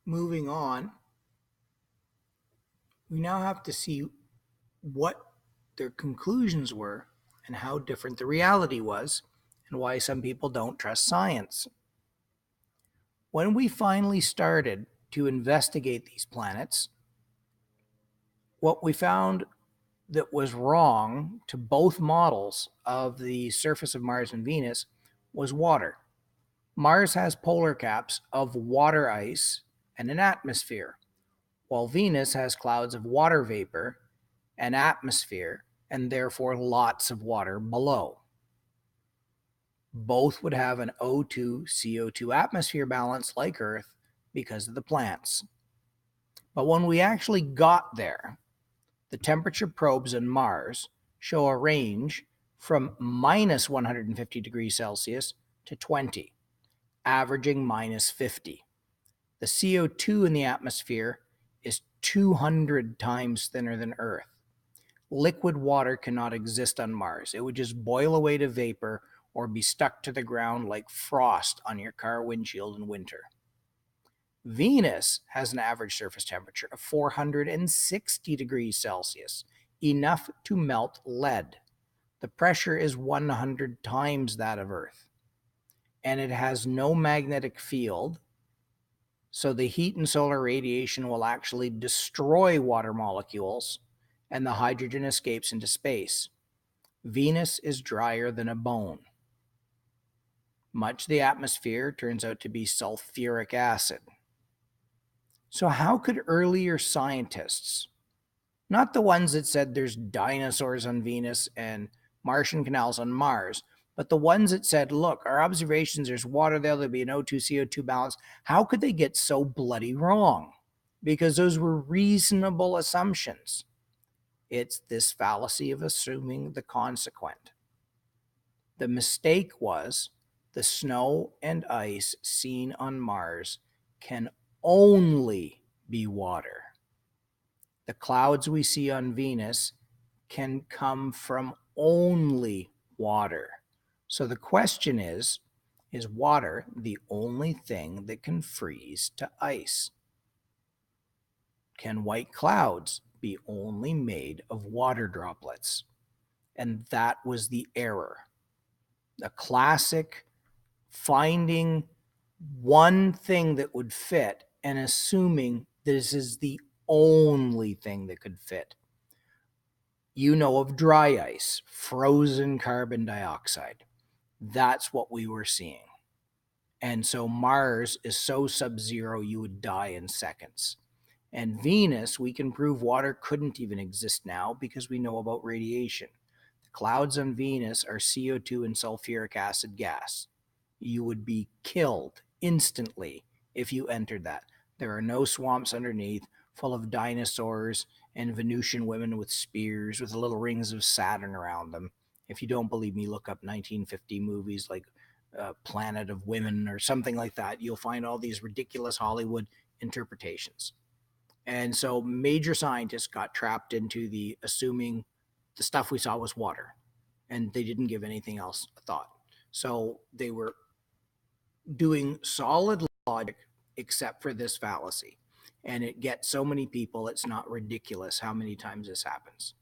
Moving on, we now have to see what their conclusions were and how different the reality was and why some people don't trust science. When we finally started to investigate these planets, what we found that was wrong to both models of the surface of Mars and Venus was water. Mars has polar caps of water ice and an atmosphere, while Venus has clouds of water vapor, an atmosphere, and therefore lots of water below. Both would have an O2 CO2 atmosphere balance like Earth because of the plants. But when we actually got there, the temperature probes on Mars show a range from minus 150 degrees Celsius to 20, averaging minus 50. The CO2 in the atmosphere is 200 times thinner than Earth. Liquid water cannot exist on Mars. It would just boil away to vapor or be stuck to the ground like frost on your car windshield in winter. Venus has an average surface temperature of 460 degrees Celsius, enough to melt lead. The pressure is 100 times that of Earth. And it has no magnetic field, so the heat and solar radiation will actually destroy water molecules, and the hydrogen escapes into space. Venus is drier than a bone. Much of the atmosphere turns out to be sulfuric acid. So how could earlier scientists, not the ones that said there's dinosaurs on Venus and Martian canals on Mars, but the ones that said, look, our observations, there's water there, there'll be an O2 CO2 balance, how could they get so bloody wrong? Because those were reasonable assumptions. It's this fallacy of assuming the consequent. The mistake was the snow and ice seen on Mars can only be water. The clouds we see on Venus can come from only water. So the question is water the only thing that can freeze to ice? Can white clouds be only made of water droplets? And that was the error. The classic finding one thing that would fit and assuming this is the only thing that could fit. You know of dry ice, frozen carbon dioxide. That's what we were seeing. And so Mars is so sub-zero you would die in seconds. And Venus, we can prove water couldn't even exist now because we know about radiation. The clouds on Venus are CO2 and sulfuric acid gas. You would be killed instantly if you entered that. There are no swamps underneath full of dinosaurs and Venusian women with spears with little rings of Saturn around them. If you don't believe me, look up 1950 movies like Planet of Women or something like that. You'll find all these ridiculous Hollywood interpretations. And so major scientists got trapped into the assuming the stuff we saw was water, and they didn't give anything else a thought. So they were doing solid logic except for this fallacy. And it gets so many people, it's not ridiculous how many times this happens.